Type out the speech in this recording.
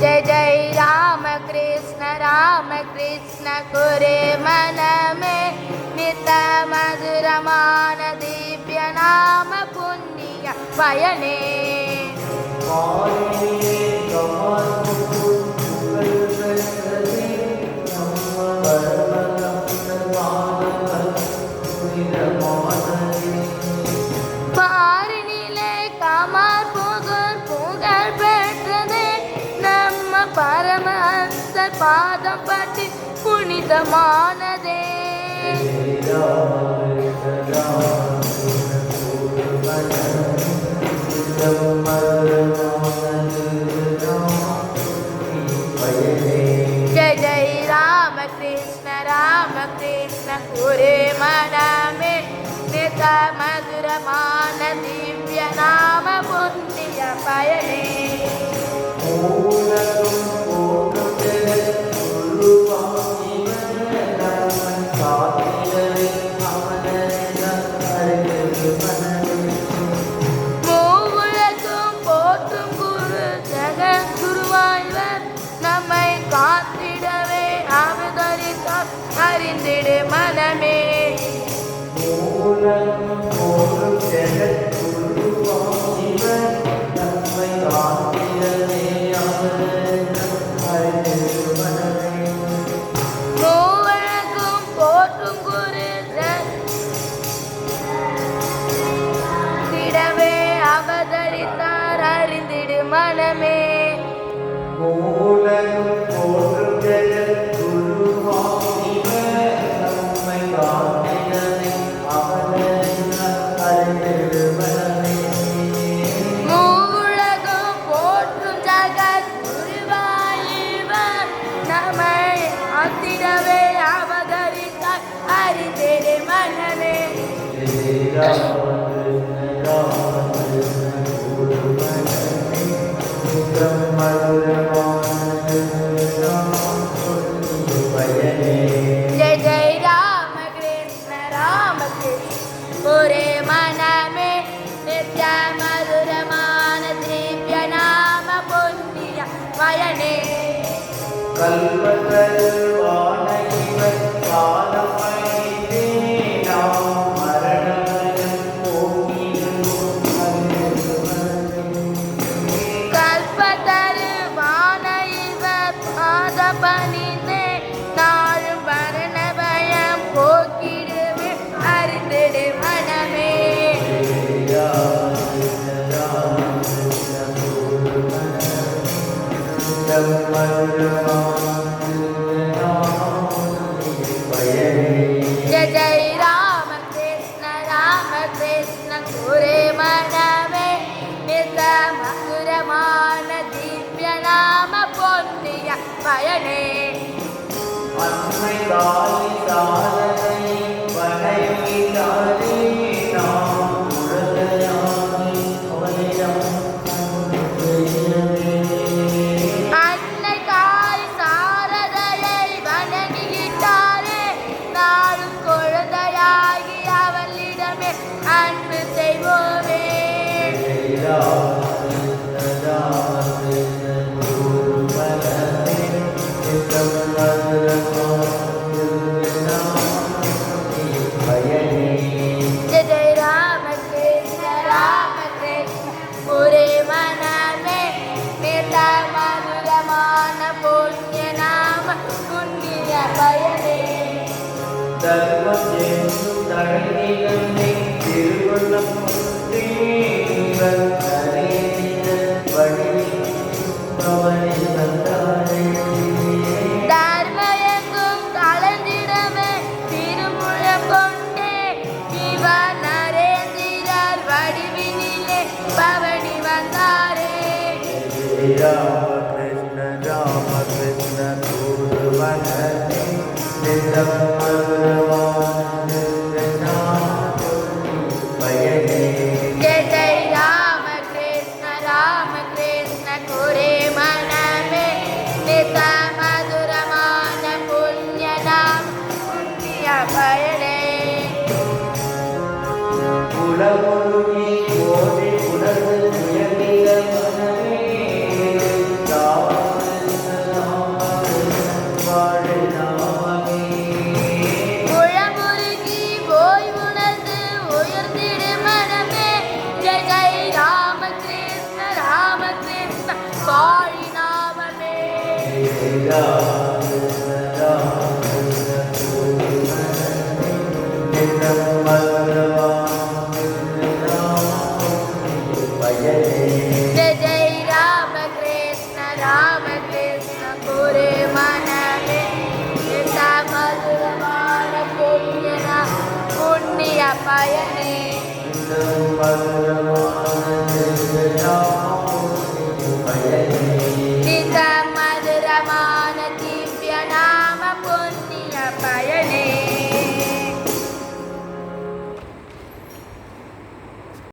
जय जय राम कृष्ण कुरे मन में नित मधुरमान दिव्य नाम पुण्य पयने பாரினிலே காமார் புகழ் பெற்றதே நம்ம பரமஹம்சர் பாதம் பற்றி புனிதமானதே. जय जय राम कृष्ण कुरे मन में नित मधुरमान दिव्य नाम पुण्य पयने மூவுலகும் போற்றும் குரு ஜெகத்குருவாய்வர் நம்மை காத்திடவே அவதரித்தார் அறிந்திடு மனமே. மூவுலகும் போற்றும் குரு ஜெகத்திடவே அவதரித்தார் அறிந்திடு மனமே. மூவுலகும் போற்றும் ஜெகத்குருவாய்வர் நம்மை காத்திடவே அவதரித்தார் அறிந்திடு மனமே. जय जय राम कृष्ण पूरे मन में नित्य मधुरमान दिव्य नाम पुण्य पयने கல்பதருவான இவர் பாத பணிந்தே நாளும் வரண பயம் போக்கிடுவே அறிந்திடு மனமே. जय जय राम कृष्ण कुरे मन में नित मधुरमान दिव्य नाम पुण्य पयने அன்னை தாய் சாரதையை வணங்கிட்டாரே நாளும் குழந்தையாகி அவளிடமே அன்பு செய்வோமே. जय जय राम कृष्ण पूरे मन में नित मधुरमान पुण्य नाम पुण्य पयने தர்மயங்கும் கலந்திடமே திருமுழம் கொண்டே இவர் நரேந்திரர் வடிவினிலே பவனி வந்தாரே. जय जय राम कृष्ण कुरे मन में नित मधुरमान पुण्य नाम காழிநாமமே जय जय राम कृष्ण पूरे मन में ऐसा मधुरमान पुण्य पयने